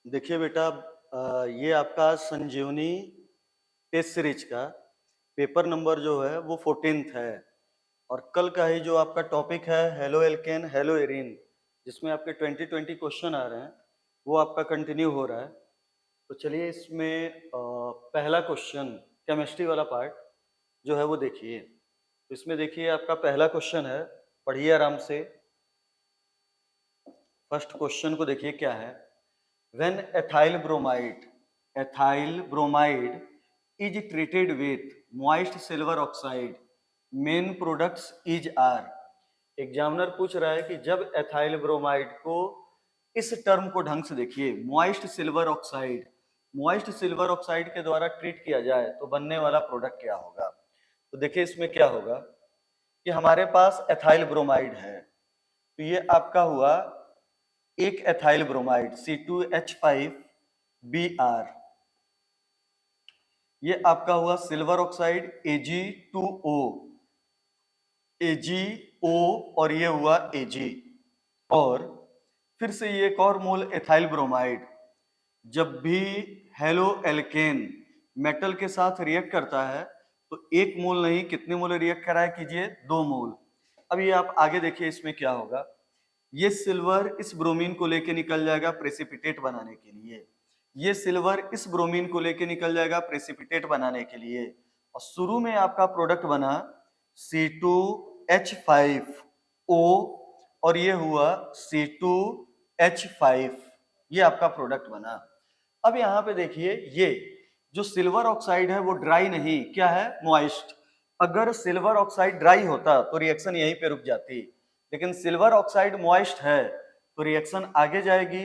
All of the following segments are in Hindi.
देखिए बेटा, ये आपका संजीवनी टेस्ट सीरीज का पेपर नंबर जो है वो 14th है। और कल का ही जो आपका टॉपिक है हेलो एल्केन हेलो एरीन, जिसमें आपके 2020 क्वेश्चन आ रहे हैं, वो आपका कंटिन्यू हो रहा है। तो चलिए इसमें पहला क्वेश्चन केमिस्ट्री वाला पार्ट जो है वो देखिए। तो इसमें देखिए आपका पहला क्वेश्चन है, पढ़िए आराम से। फर्स्ट क्वेश्चन को देखिए क्या है। When ethyl bromide is treated with moist silver oxide, main products is are। Examiner पूछ रहा है कि जब एथाइल ब्रोमाइड को, इस टर्म को ढंग से देखिए, मॉइस्ट सिल्वर ऑक्साइड के द्वारा ट्रीट किया जाए तो बनने वाला प्रोडक्ट क्या होगा। तो देखिए इसमें क्या होगा कि हमारे पास एथाइल ब्रोमाइड है, तो ये आपका हुआ एक एथाइल ब्रोमाइड C2H5Br, ये आपका हुआ सिल्वर ऑक्साइड AgO और ये हुआ Ag। और फिर से ये एक और मोल एथाइल ब्रोमाइड, जब भी हेलो एल्केन मेटल के साथ रिएक्ट करता है तो एक मोल नहीं, कितने मोल रिएक्ट कराया कीजिए, 2 मोल। अब ये आप आगे देखिए इसमें क्या होगा। ये सिल्वर इस ब्रोमीन को लेके निकल जाएगा प्रेसिपिटेट बनाने के लिए, ये सिल्वर इस ब्रोमीन को लेके निकल जाएगा प्रेसिपिटेट बनाने के लिए, और शुरू में आपका प्रोडक्ट बना C2H5O और ये हुआ C2H5, ये आपका प्रोडक्ट बना। अब यहाँ पे देखिए, ये जो सिल्वर ऑक्साइड है वो ड्राई नहीं, क्या है, मॉइस्ट। अगर सिल्वर ऑक्साइड ड्राई होता तो रिएक्शन यहीं पे रुक जाती, लेकिन सिल्वर ऑक्साइड मॉइस्ट है तो रिएक्शन आगे जाएगी।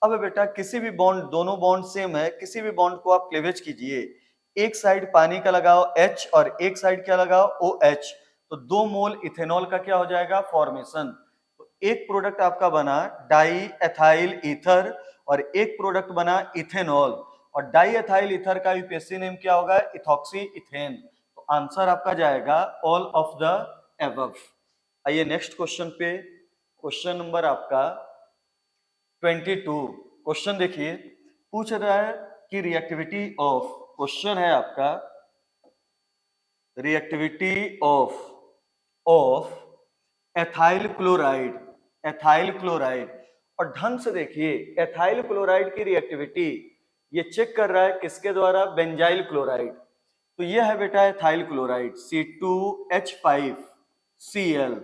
अब बेटा किसी भी बॉन्ड, दोनों बॉन्ड सेम है, किसी भी बॉन्ड को आप क्लीवेज कीजिए, एक साइड पानी का लगाओ H और एक साइड क्या लगाओ OH, तो 2 मोल इथेनॉल का क्या हो जाएगा, फॉर्मेशन। तो एक प्रोडक्ट आपका बना डाई एथाइल ईथर और एक प्रोडक्ट बना इथेनॉल, और डाई एथाइल ईथर का यूपीएससी नेम क्या होगा, इथॉक्सी इथेन। तो आंसर आपका जाएगा ऑल ऑफ द एबव। आइए नेक्स्ट क्वेश्चन पे, क्वेश्चन नंबर आपका 22। क्वेश्चन देखिए, पूछ रहा है कि रिएक्टिविटी ऑफ, क्वेश्चन है आपका रिएक्टिविटी ऑफ एथाइल क्लोराइड, और ढंग से देखिए एथाइल क्लोराइड की रिएक्टिविटी ये चेक कर रहा है किसके द्वारा, बेंजाइल क्लोराइड। तो ये है बेटा एथाइल क्लोराइड C2H5Cl,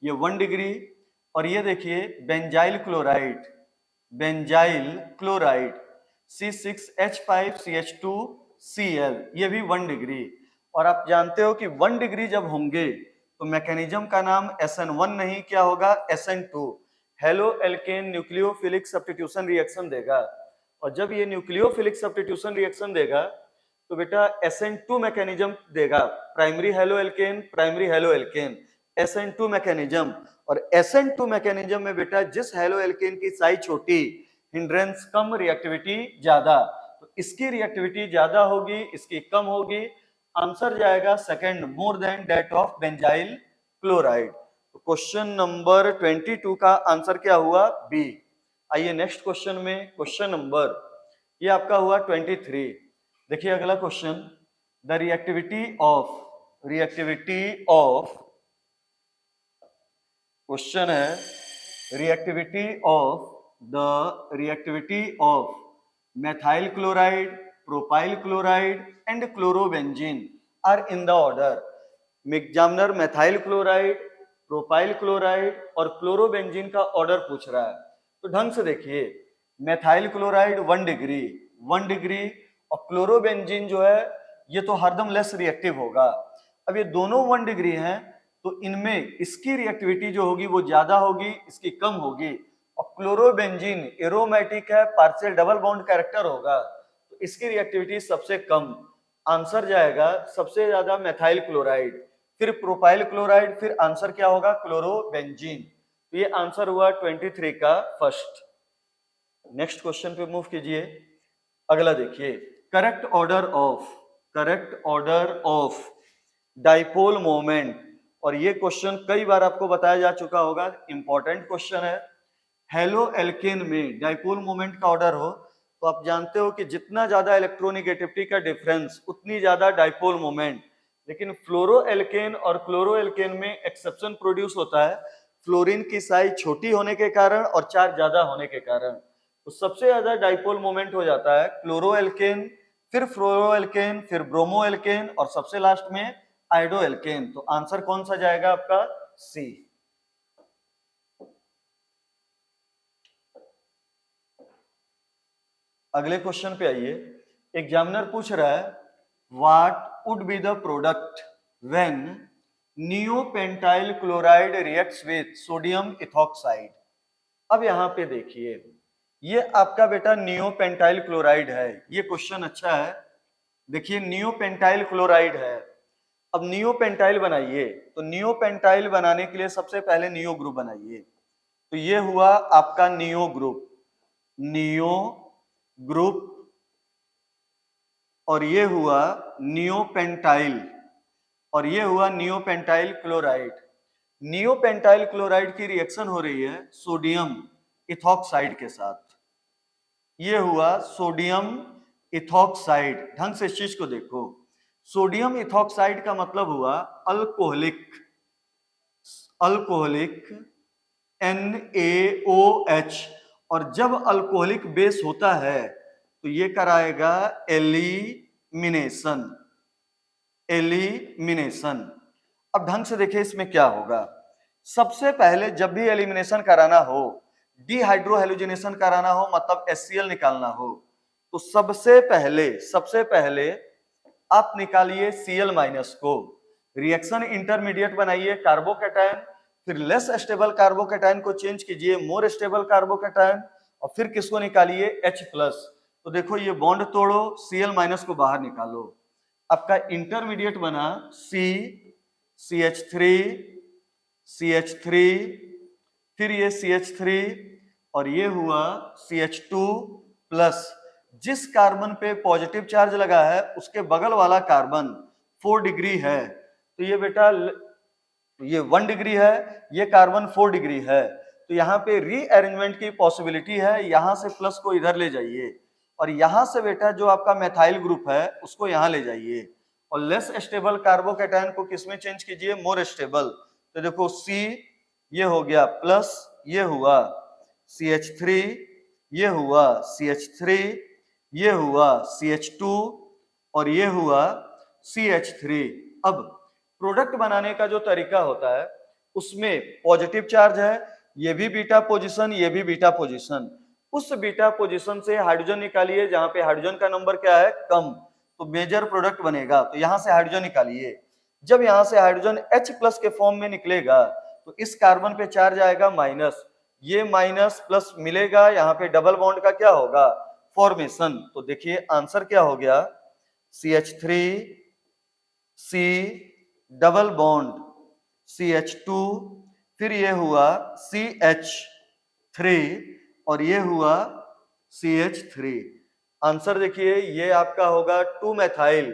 ये 1 डिग्री, और ये देखिए बेंजाइल क्लोराइड C6H5CH2Cl, ये भी 1 डिग्री। और आप जानते हो कि 1 डिग्री जब होंगे तो मैकेनिज्म का नाम SN1 नहीं, क्या होगा, SN2, halo alkane nucleophilic substitution reaction देगा। और जब ये न्यूक्लियोफिलिक सब्स्टिट्यूशन रिएक्शन देगा तो बेटा SN2 मैकेनिज्म देगा, primary halo alkane SN2 mechanism. और SN2 मैकेनिज्म में बेटा जिस हेलो एल्केन की साइज छोटी, हिंड्रेंस कम, रिएक्टिविटी ज्यादा, तो इसकी रिएक्टिविटी ज्यादा होगी, इसकी कम होगी। आंसर जाएगा second, more than that of benzyl chloride. तो क्वेश्चन नंबर 22 का आंसर क्या हुआ, बी। आइए नेक्स्ट क्वेश्चन में, क्वेश्चन नंबर ये आपका हुआ 23। देखिए अगला question, the reactivity of question है reactivity of methyl chloride, propyl chloride and chlorobenzene are in the order। Examiner methyl chloride, propyl chloride और chlorobenzene का ऑर्डर पूछ रहा है। तो ढंग से देखिए, methyl chloride 1 डिग्री और chlorobenzene जो है ये तो हरदम लेस रिएक्टिव होगा। अब ये दोनों 1 डिग्री हैं तो इनमें इसकी रिएक्टिविटी जो होगी वो ज्यादा होगी, इसकी कम होगी। और क्लोरोबेंजीन एरोमेटिक है, पार्शियल डबल बॉन्ड कैरेक्टर होगा, तो इसकी रिएक्टिविटी सबसे कम। आंसर जाएगा सबसे ज्यादा मेथाइल क्लोराइड, फिर प्रोपाइल क्लोराइड, फिर आंसर क्या होगा, क्लोरोबेंजीन। तो ये आंसर हुआ 23 का फर्स्ट। नेक्स्ट क्वेश्चन पे मूव कीजिए। अगला देखिए, correct order of dipole moment. और ये क्वेश्चन कई बार आपको बताया जा चुका होगा, इंपॉर्टेंट क्वेश्चन है। हेलो एल्केन में डाइपोल मोमेंट का ऑर्डर हो तो आप जानते हो कि जितना ज्यादा इलेक्ट्रोनेगेटिविटी का डिफरेंस उतनी ज्यादा डाइपोल मोमेंट। लेकिन फ्लोरोएल्केन और क्लोरोएल्केन में एक्सेप्शन प्रोड्यूस होता है, फ्लोरीन की साइज छोटी होने के कारण और चार्ज ज्यादा होने के कारण। तो सबसे ज्यादा डाइपोल मोमेंट हो जाता है क्लोरोएल्केन, फिर फ्लोरोएल्केन, फिर ब्रोमोएल्केन और सबसे लास्ट में आयोडोएल्केन। तो आंसर कौन सा जाएगा आपका? सी। अगले क्वेश्चन पे आइए। एग्जामिनर पूछ रहा है what would be the product when neopentyl chloride reacts with sodium ethoxide. अब यहां पे देखिए, ये आपका बेटा नियोपेंटाइल क्लोराइड है। ये क्वेश्चन अच्छा है। देखिए नियोपेंटाइल क्लोराइड है। अब नियोपेंटाइल बनाइए, तो नियोपेंटाइल बनाने के लिए सबसे पहले नियो ग्रुप बनाइए। तो ये हुआ आपका नियो ग्रुप, नियो ग्रुप, और ये हुआ नियोपेंटाइल, और ये हुआ नियोपेंटाइल क्लोराइड। नियोपेंटाइल क्लोराइड की रिएक्शन हो रही है सोडियम इथॉक्साइड के साथ। ये हुआ सोडियम इथॉक्साइड। ढंग से इस चीज को देखो, सोडियम इथॉक्साइड का मतलब हुआ अल्कोहलिक, अल्कोहलिक NaOH। और जब अल्कोहलिक बेस होता है तो ये कराएगा एलिमिनेशन, एलिमिनेशन। अब ढंग से देखिए इसमें क्या होगा। सबसे पहले जब भी एलिमिनेशन कराना हो, डिहाइड्रोहेलोजिनेशन कराना हो, मतलब HCl निकालना हो, तो सबसे पहले आप निकालिए Cl माइनस को, रिएक्शन इंटरमीडिएट बनाइए कार्बोकैटायन, फिर लेस स्टेबल कार्बोकैटायन को चेंज कीजिए मोर स्टेबल कार्बोकैटायन, और फिर किसको निकालिए H प्लस। तो देखो ये बॉन्ड तोड़ो, Cl माइनस को बाहर निकालो, आपका इंटरमीडिएट बना CH3, CH3, फिर ये CH3 और ये हुआ CH2 प्लस। जिस कार्बन पे पॉजिटिव चार्ज लगा है उसके बगल वाला कार्बन 4 डिग्री है, तो ये बेटा ये 1 डिग्री है, ये कार्बन 4 डिग्री है। तो यहाँ पे रीअरेंजमेंट की पॉसिबिलिटी है, यहां से प्लस को इधर ले जाइए, और यहां से बेटा जो आपका मेथाइल ग्रुप है उसको यहां ले जाइए, और लेस स्टेबल कार्बोकैटायन को किसमें चेंज कीजिए? More stable. तो देखो C ये हो गया प्लस, ये हुआ CH3, ये हुआ CH3, ये हुआ CH2 और ये हुआ CH3। अब प्रोडक्ट बनाने का जो तरीका होता है उसमें पॉजिटिव चार्ज है, ये भी बीटा पोजीशन, ये भी बीटा पोजीशन। उस बीटा पोजीशन से हाइड्रोजन निकालिए जहां पे हाइड्रोजन का नंबर क्या है? कम, तो मेजर प्रोडक्ट बनेगा। तो यहां से हाइड्रोजन निकालिए, जब यहां से हाइड्रोजन H प्लस के फॉर्म में निकलेगा तो इस कार्बन पे चार्ज आएगा माइनस, ये माइनस प्लस मिलेगा, यहाँ पे डबल बॉन्ड का क्या होगा? फॉर्मेशन। तो देखिए आंसर क्या हो गया? CH3 C double bond CH2, फिर ये हुआ CH3 और ये हुआ CH3। आंसर देखिए ये आपका होगा 2 methyl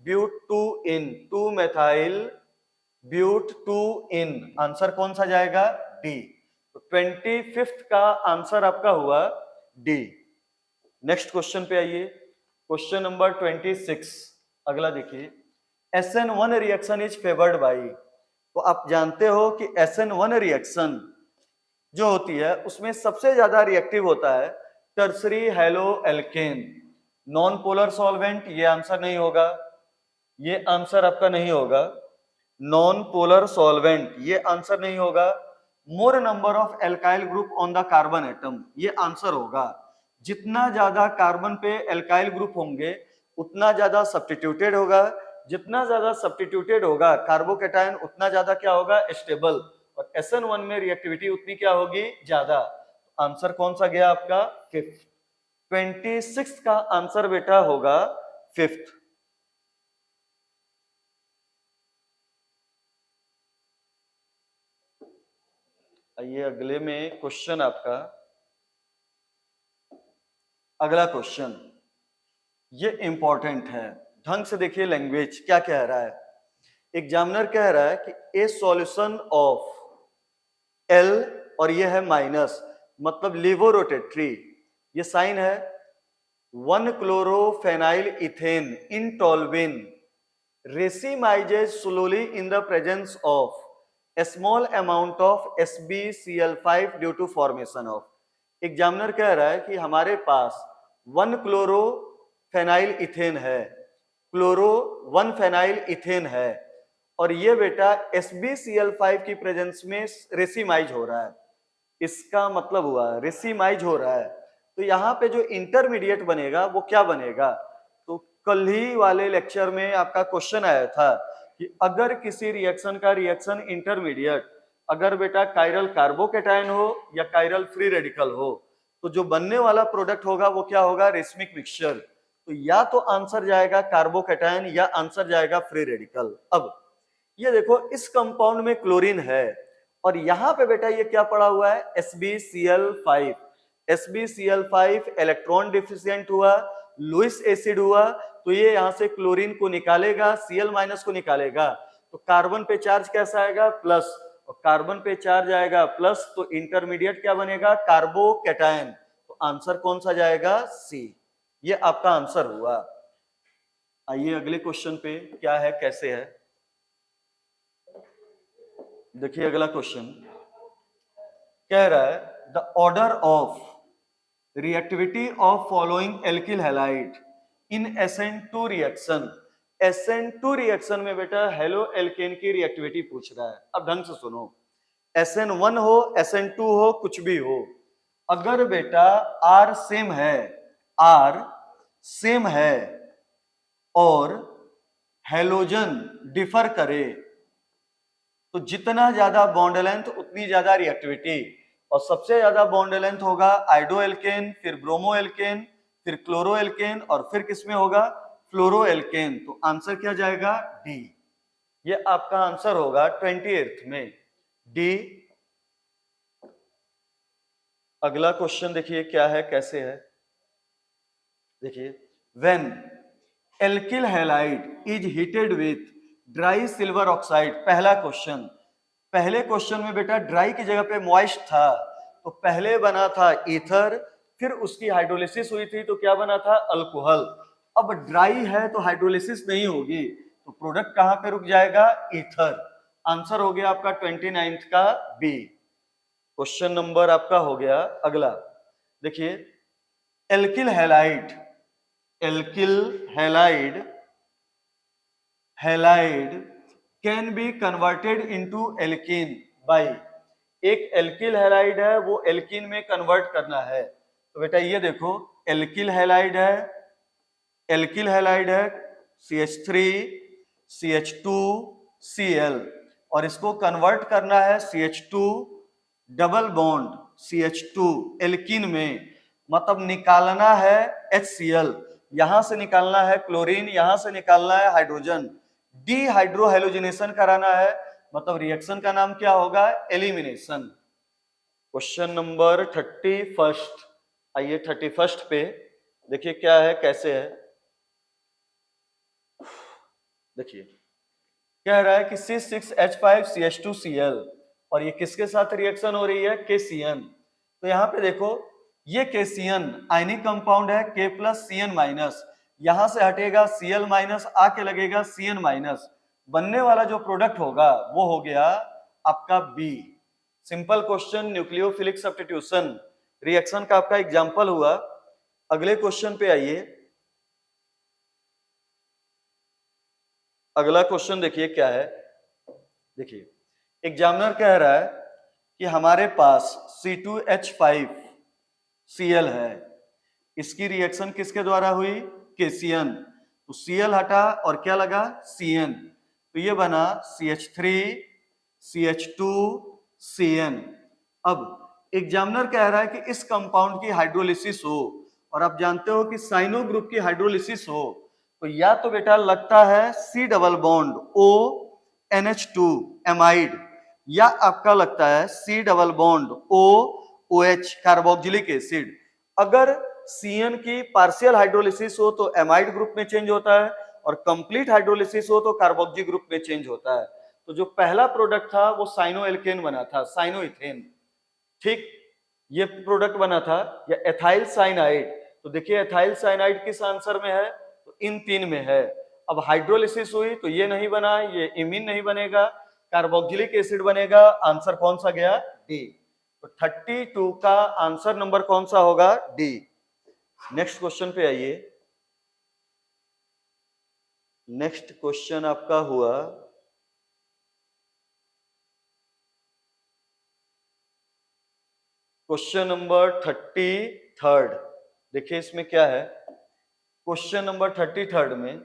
but 2 ene, 2 methyl but 2 ene. Answer कौन सा जाएगा? डी। तो 25th का आंसर आपका हुआ डी। नेक्स्ट क्वेश्चन पे आइए, क्वेश्चन नंबर 26। अगला देखिए, SN1 reaction is favoured by. तो आप जानते हो कि SN1 रिएक्शन जो होती है उसमें सबसे ज्यादा रिएक्टिव होता है tertiary halo alkane. Non polar solvent, ये आंसर नहीं होगा, ये आंसर आपका नहीं होगा। नॉन पोलर सॉल्वेंट ये आंसर नहीं होगा। मोर number of alkyl group on the carbon atom, ये आंसर होगा। जितना ज्यादा कार्बन पे एल्काइल ग्रुप होंगे उतना ज्यादा सब्स्टिट्यूटेड होगा, जितना ज्यादा सब्स्टिट्यूटेड होगा कार्बोकैटायन उतना ज्यादा क्या होगा? स्टेबल। और SN1 में रिएक्टिविटी उतनी क्या होगी? ज्यादा। आंसर कौन सा गया आपका? 5th। 26 का आंसर बेटा होगा 5th। आइए अगले में क्वेश्चन आपका, अगला क्वेश्चन ये इंपॉर्टेंट है। ढंग से देखिए लैंग्वेज क्या कह रहा है। एग्जामिनर कह रहा है कि ए सॉल्यूशन ऑफ L और ये है माइनस, मतलब लिवो रोटेटरी, ये साइन है, 1-chlorophényl ethane in toluene racemizes slowly in the presence of a small amount of SbCl5 due to formation of। Examiner कह रहा है कि हमारे पास 1-क्लोरोफेनाइल इथेन है, क्लोरो 1-फेनाइल इथेन है, और ये बेटा SbCl5 की प्रेजेंस में रेसिमाइज हो रहा है। इसका मतलब हुआ रेसिमाइज हो रहा है, तो यहाँ पे जो इंटरमीडिएट बनेगा वो क्या बनेगा? तो कल ही वाले लेक्चर में आपका क्वेश्चन आया था कि अगर किसी रिएक्शन का रिएक्शन इंटरमीडिएट अगर बेटा कायरल कार्बोकेटायन हो या कायरल फ्री रेडिकल हो, तो जो बनने वाला प्रोडक्ट होगा वो क्या होगा? Racemic mixture. तो या तो आंसर जाएगा कार्बोकेटायन या आंसर जाएगा फ्री रेडिकल। अब ये देखो इस कंपाउंड में क्लोरीन है और यहाँ पे बेटा ये क्या पड़ा हुआ है? SbCl5। SbCl5 इलेक्ट्रॉन डिफिशिएंट हुआ, लुईस एसिड हुआ, तो ये यहाँ से क्लोरीन को निकालेगा, Cl- को निकालेगा, तो कार्बन पे चार्ज कैसा आएगा? प्लस, और कार्बन पे चार्ज आएगा प्लस, तो इंटरमीडिएट क्या बनेगा? कार्बोकेटायन। तो आंसर कौन सा जाएगा? सी। ये आपका आंसर हुआ। आइए अगले क्वेश्चन पे क्या है, कैसे है, देखिए अगला क्वेश्चन कह रहा है the order of reactivity of following alkyl halide in SN2 reaction. SN2 reaction में बेटा हेलो एल्केन की रिएक्टिविटी पूछ रहा है। अब ढंग से सुनो, SN1 हो SN2 हो कुछ भी हो, अगर बेटा R सेम है, R सेम है और हेलोजन डिफर करे, तो जितना ज्यादा बॉन्ड लेंथ उतनी ज्यादा रिएक्टिविटी, और सबसे ज्यादा बॉन्ड लेंथ होगा आइडोएल्केन, फिर ब्रोमोएल्केन, फिर क्लोरोएल्केन, और फिर किसमें होगा? फ्लोरोएल्केन। तो आंसर क्या जाएगा? डी। ये आपका आंसर होगा 28th में, डी। अगला क्वेश्चन देखिए क्या है, कैसे है, देखिए when alkyl halide is heated with dry silver oxide. पहला क्वेश्चन, पहले क्वेश्चन में बेटा ड्राई की जगह पे मॉइस्ट था, तो पहले बना था ईथर, फिर उसकी हाइड्रोलिसिस हुई थी तो क्या बना था? अल्कोहल। अब ड्राई है तो हाइड्रोलिसिस नहीं होगी, तो प्रोडक्ट कहां पे रुक जाएगा? ईथर। आंसर हो गया आपका 29th का बी। क्वेश्चन नंबर आपका हो गया अगला, देखिए alkyl halide, alkyl halide, halide can be converted into alkene by. एक एल्किल हैलाइड है वो एल्कीन में कन्वर्ट करना है, तो बेटा ये देखो एल्किल हैलाइड है, एल्किल हैलाइड है CH3 CH2 Cl, और इसको कन्वर्ट करना है CH2 double bond CH2 alkene में, मतलब निकालना है HCl, यहां से निकालना है क्लोरीन, यहां से निकालना है हाइड्रोजन, डीहाइड्रोहेलोजिनेशन कराना है, मतलब रिएक्शन का नाम क्या होगा? एलिमिनेशन। क्वेश्चन नंबर 31, आइए 31 पे देखिए क्या है, कैसे है, देखिए कह रहा है कि C6H5CH2Cl, और ये किसके साथ रिएक्शन हो रही है? KCN। तो यहाँ पे देखो ये KCN आयनिक कंपाउंड है, K प्लस CN माइनस, यहां से हटेगा Cl माइनस, आके लगेगा CN माइनस, बनने वाला जो प्रोडक्ट होगा वो हो गया आपका B. Simple question, nucleophilic substitution reaction का आपका एग्जांपल हुआ। अगले क्वेश्चन पे आइए, अगला क्वेश्चन देखिए क्या है, देखिए एग्जामिनर कह रहा है कि हमारे पास C2H5Cl है, इसकी रिएक्शन किसके द्वारा हुई? KCN। तो Cl हटा और क्या लगा? Cn, तो ये बना CH3 CH2 Cn। अब एग्जामिनर कह रहा है कि इस कंपाउंड की हाइड्रोलिसिस हो, और आप जानते हो कि साइनो ग्रुप की हाइड्रोलिसिस हो, तो या तो बेटा लगता है C double bond O NH2 amide, या आपका लगता है C double bond O OH carboxylic acid. अगर Cn की पार्शियल हाइड्रोलिसिस हो तो एमाइड ग्रुप में चेंज होता है, और कंप्लीट हाइड्रोलिसिस हो तो कार्बोक्सी ग्रुप में चेंज होता है। तो जो पहला प्रोडक्ट था वो साइनो एल्केन बना था, साइनो इथेन, ठीक, ये प्रोडक्ट बना था, या एथाइल साइनाइड। तो देखिए एथाइल साइनाइड किस आंसर में है, तो इन तीन में है। अब हाइड्रोलिसिस हुई तो ये नहीं बना, ये इमीन नहीं बनेगा, कार्बोक्सिलिक एसिड बनेगा। आंसर कौन सा गया, डी। तो 32 का आंसर नंबर कौन सा होगा, डी। नेक्स्ट क्वेश्चन पे आइए। नेक्स्ट क्वेश्चन आपका हुआ क्वेश्चन नंबर 33। देखिए इसमें क्या है, क्वेश्चन नंबर 33 में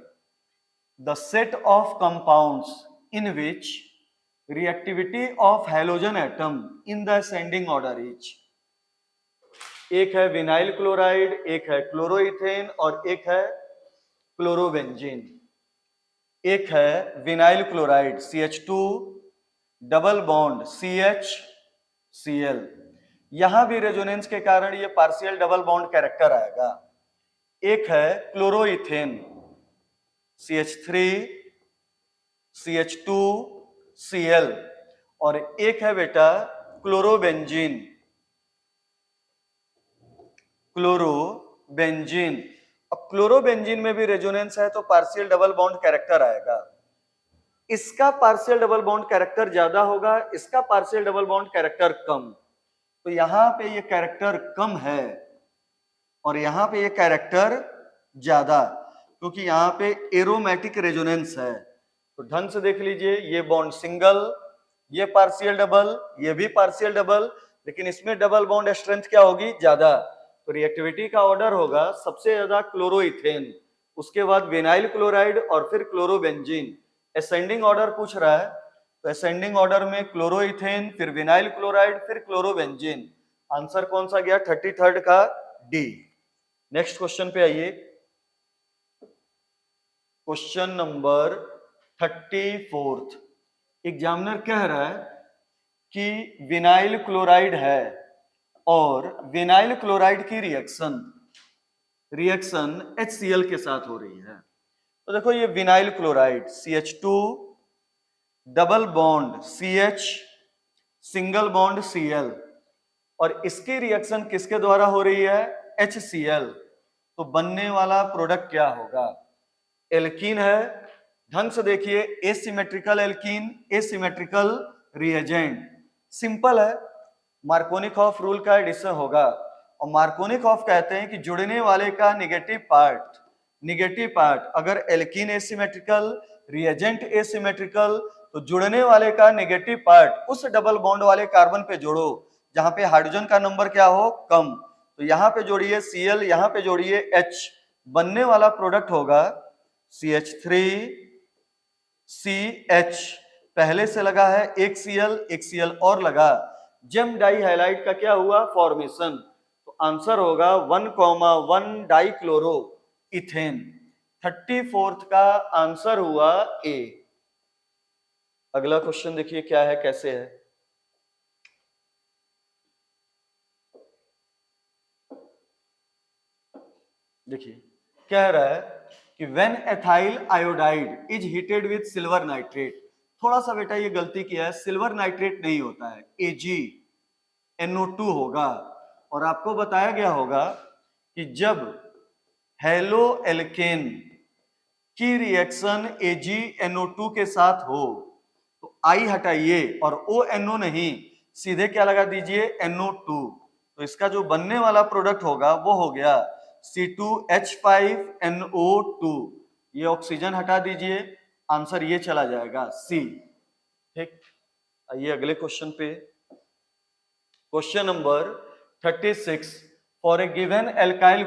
the set of compounds in which reactivity of halogen atom in the ascending order is. एक है विनाइल क्लोराइड, एक है क्लोरोइथेन और एक है क्लोरोबेंजीन। एक है vinyl chloride CH2 double bond CH Cl। यहां भी रेजोनेंस के कारण ये पार्शियल डबल बॉन्ड कैरेक्टर आएगा। एक है क्लोरोइथेन CH3 CH2 Cl और एक है बेटा क्लोरोबेंजीन अब क्लोरोबेंजीन में भी रेजोनेंस है तो पार्शियल डबल बॉन्ड कैरेक्टर आएगा। इसका पार्शियल डबल बॉन्ड कैरेक्टर ज्यादा होगा, इसका पार्शियल डबल बॉन्ड कैरेक्टर कम। तो यहां पे ये कैरेक्टर कम है और यहां पे ये कैरेक्टर ज्यादा, क्योंकि यहां पे एरोमेटिक रेजोनेंस है। तो ढंग से देख लीजिए, ये बॉन्ड सिंगल, ये पार्शियल डबल, ये भी पार्शियल डबल, लेकिन इसमें डबल बॉन्ड स्ट्रेंथ क्या होगी, ज्यादा। तो रिएक्टिविटी का ऑर्डर होगा सबसे ज्यादा क्लोरोइथेन, उसके बाद विनाइल क्लोराइड और फिर क्लोरोबेंजीन। असेंडिंग ऑर्डर पूछ रहा है तो असेंडिंग ऑर्डर में क्लोरोइथेन, फिर विनाइल क्लोराइड, फिर क्लोरोबेंजीन। आंसर कौन सा गया, 33 का डी। नेक्स्ट क्वेश्चन पे आइए। Question number 34। एग्जामिनर कह रहा है कि विनाइल क्लोराइड है और विनाइल क्लोराइड की रिएक्शन HCl के साथ हो रही है। तो देखो ये vinyl chloride CH2 double bond CH single bond Cl और इसकी रिएक्शन किसके द्वारा हो रही है, HCl। तो बनने वाला प्रोडक्ट क्या होगा, एल्कीन है। ढंग से देखिए, asymmetrical alkene, asymmetrical reagent. Simple है, मार्कोनिकॉफ रूल का एडिशन होगा। और मार्कोनिकॉफ कहते हैं कि जुड़ने वाले का निगेटिव पार्ट अगर एल्कीन एसिमेट्रिकल, रिएजेंट एसिमेट्रिकल, तो जुड़ने वाले का नेगेटिव पार्ट उस डबल बॉन्ड वाले कार्बन पे जोड़ो जहां पे हाइड्रोजन का नंबर क्या हो, कम। तो यहां पे जोड़िए Cl, यहां पे जोड़िए H, बनने वाला प्रोडक्ट होगा CH3CH। पहले से लगा है एक Cl और लगा, जेम डाई हैलाइड का क्या हुआ, फॉर्मेशन। तो आंसर होगा 1,1 डाइक्लोरो इथेन। 34 का आंसर हुआ ए। अगला क्वेश्चन देखिए क्या है, कैसे है। देखिए कह रहा है कि when ethyl iodide is heated with silver nitrate. थोड़ा सा बेटा ये गलती किया है, सिल्वर नाइट्रेट नहीं होता है, AgNO2 होगा। और आपको बताया गया होगा कि जब हेलो एल्केन की रिएक्शन AgNO2 के साथ हो तो I हटाइए और ONO नहीं, सीधे क्या लगा दीजिए, NO2। तो इसका जो बनने वाला प्रोडक्ट होगा वो हो गया C2H5NO2। ये ऑक्सीजन हटा दीजिए, आंसर ये चला जाएगा सी। ठीक, आइए अगले क्वेश्चन पे। Question number 36। For a given alkyl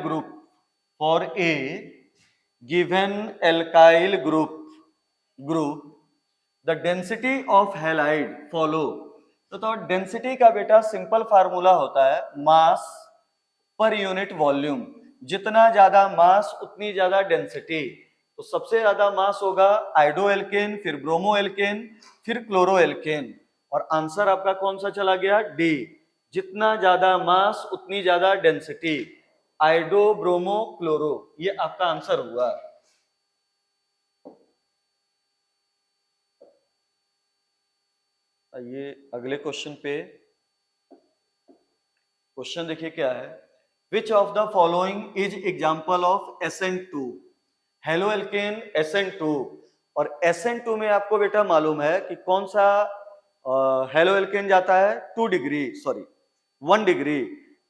group, the density of halide follow. तो डेंसिटी का बेटा सिंपल फार्मूला होता है मास पर यूनिट वॉल्यूम। जितना ज्यादा मास उतनी ज्यादा डेंसिटी। तो सबसे ज्यादा मास होगा आइडो एल्केन, फिर ब्रोमो एल्केन, फिर क्लोरो एल्केन। और आंसर आपका कौन सा चला गया, डी। जितना ज्यादा मास उतनी ज्यादा डेंसिटी, आइडो ब्रोमो क्लोरो, ये आपका आंसर हुआ। ये अगले क्वेश्चन पे। क्वेश्चन देखिए क्या है, which of the following is example of SN2? Halo alkane SN2, और SN2 में आपको बेटा मालूम है कि कौन सा हेलो एल्केन जाता है 2 degree, sorry 1 degree.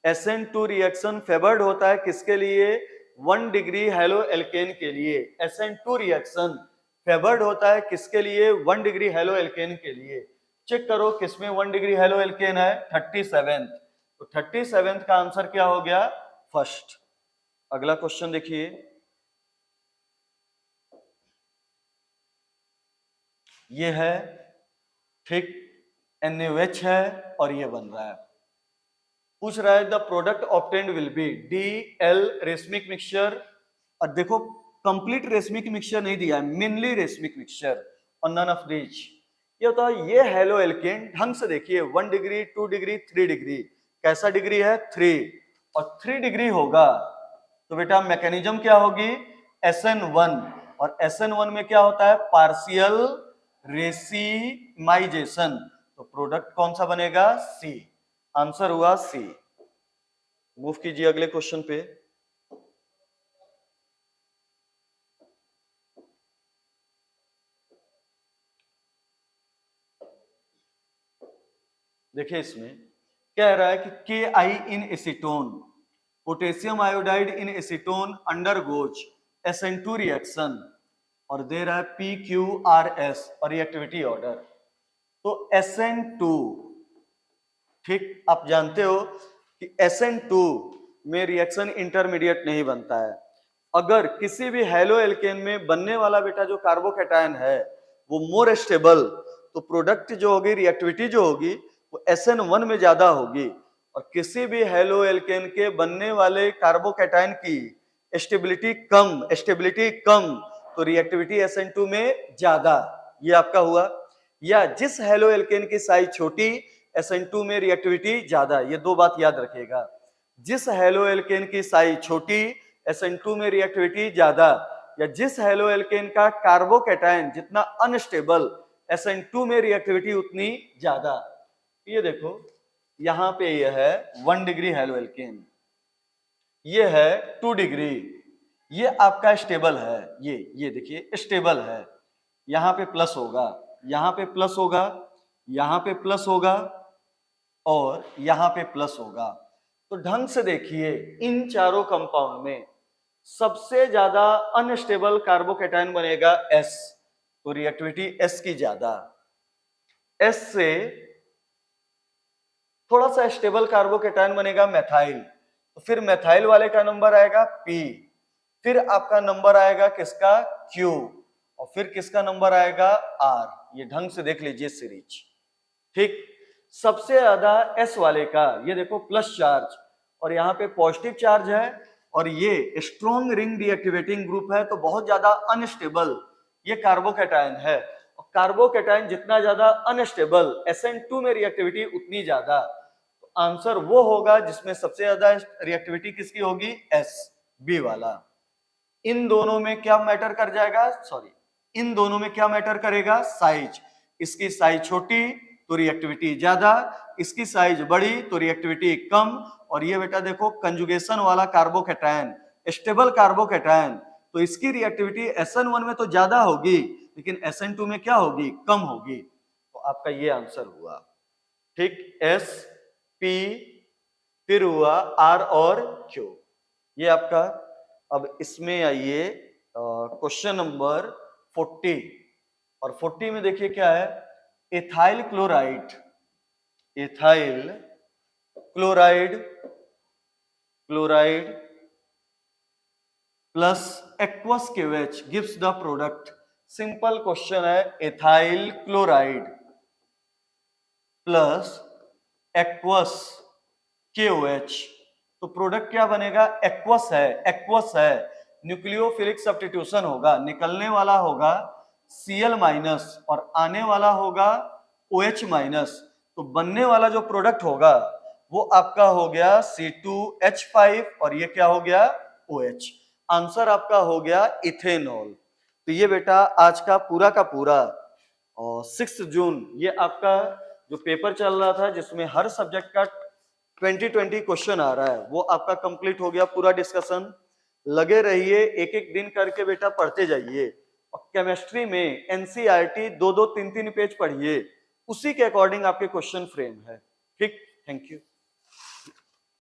SN2 reaction favoured होता है किसके लिए? 1 डिग्री हेलो एल्केन के लिए। SN2 रिएक्शन फेवर्ड होता है किसके लिए? 1 डिग्री हेलो एल्केन के लिए। चेक करो किसमें 1 डिग्री हेलो एल्केन है? 37th। तो 37th का आंसर क्या हो गया? फर्स्ट। अगला क्वेश्चन देखिए, ये है ठीक NaOH है और ये बन रहा है। पूछ रहा है the product obtained will be DL racemic mixture, और देखो कंप्लीट रेशमिक मिक्सचर नहीं दिया है, मेनली रेशमिक मिक्सचर और नन ऑफ दीज। ये होता है ये हेलो एल्केन। ढंग से देखिए 1 डिग्री 2 डिग्री 3 डिग्री, कैसा डिग्री है? 3, और 3 डिग्री होगा तो बेटा मैकेनिज्म क्या होगी? SN1, और SN1 में क्या होता है? Partial racemisation. तो प्रोडक्ट कौन सा बनेगा? सी। आंसर हुआ सी। मूव कीजिए अगले क्वेश्चन पे। देखिए इसमें कह रहा है कि Ki इन एसीटोन, पोटेशियम आयोडाइड इन एसीटोन अंडरगोज SN2 रिएक्शन, और दे रहा है PQRS और रिएक्टिविटी ऑर्डर। तो SN2 ठीक, आप जानते हो कि SN2 में रिएक्शन इंटरमीडिएट नहीं बनता है। अगर किसी भी हेलो एल्केन में बनने वाला बेटा जो कार्बोकैटायन है वो मोर स्टेबल, तो प्रोडक्ट जो होगी, रिएक्टिविटी जो होगी वो SN1 में ज्यादा होगी, और किसी भी हेलो एल्केन के बनने वाले कार्बोकैटायन की स्टेबिलिटी कम, तो रिएक्टिविटी SN2 में ज्यादा। ये आपका हुआ। या जिस हेलो एल्केन की साइज छोटी, SN2 में रिएक्टिविटी ज्यादा। ये दो बात याद रखिएगा, जिस हेलो एल्केन की साइज छोटी, SN2 में रिएक्टिविटी ज्यादा, या जिस हेलो एल्केन का कार्बोकैटायन जितना अनस्टेबल, SN2 में रिएक्टिविटी उतनी ज्यादा। ये देखो यहां पे ये है 1 डिग्री हेलो एल्केन, ये है 2 डिग्री, ये आपका स्टेबल है। ये देखिए स्टेबल है। यहां पे प्लस होगा, यहां पे प्लस होगा, यहां पे प्लस होगा, और यहां पे प्लस होगा। तो ढंग से देखिए इन चारों कंपाउंड में सबसे ज्यादा अनस्टेबल कार्बोकैटायन बनेगा S, तो रिएक्टिविटी S की ज्यादा। S से थोड़ा सा स्टेबल कार्बोकैटायन बनेगा मेथाइल, तो फिर मेथाइल वाले का नंबर आएगा P, फिर आपका नंबर आएगा किसका? Q, और फिर किसका नंबर आएगा? R। ये ढंग से देख लीजिए सीरीज। ठीक, सबसे ज्यादा S वाले का ये देखो प्लस चार्ज, और यहाँ पे पॉजिटिव चार्ज है, और ये स्ट्रॉन्ग रिंग डीएक्टिवेटिंग ग्रुप है, तो बहुत ज्यादा अनस्टेबल ये कार्बोकैटायन है। और कार्बोकैटायन जितना ज्यादा अनस्टेबल, SN2 में रिएक्टिविटी उतनी ज्यादा। तो आंसर वो होगा जिसमें सबसे ज्यादा रिएक्टिविटी किसकी होगी? S, B वाला। इन दोनों में क्या मैटर कर जाएगा? सॉरी, इन दोनों में क्या मैटर करेगा? साइज। इसकी साइज छोटी तो रिएक्टिविटी ज्यादा, इसकी साइज बड़ी तो रिएक्टिविटी कम। और ये बेटा देखो कंजुगेशन वाला कार्बोकैटायन, स्टेबल कार्बोकैटायन, तो इसकी रिएक्टिविटी SN1 में तो ज्यादा होगी, लेकिन SN2 में क्या होगी? कम होगी। तो आपका ये आंसर हुआ। ठीक, S, P, फिर हुआ R और Q। ये आपका। अब इसमें आइए क्वेश्चन नंबर 40, और 40 में देखिए क्या है? Ethyl chloride, ethyl chloride, chloride plus aqueous KOH gives the product. Simple question है, ethyl chloride plus aqueous KOH, तो प्रोडक्ट क्या बनेगा? एक्वस है, एक्वस है, न्यूक्लियोफिलिक सब्स्टिट्यूशन होगा, निकलने वाला होगा Cl माइनस और आने वाला होगा OH माइनस, तो बनने वाला जो प्रोडक्ट होगा वो आपका हो गया C2H5, और ये क्या हो गया? OH। आंसर आपका हो गया इथेनॉल। तो ये बेटा आज का पूरा और 6 जून ये आपका जो पेपर चल रहा था जिसमें हर सब्जेक्ट का 2020 क्वेश्चन आ रहा है, वो आपका कंप्लीट हो गया पूरा डिस्कशन। लगे रहिए, एक एक दिन करके बेटा पढ़ते जाइए। और केमिस्ट्री में एनसीईआरटी 2-2 3-3 पेज पढ़िए, उसी के अकॉर्डिंग आपके क्वेश्चन फ्रेम है। ठीक, थैंक यू।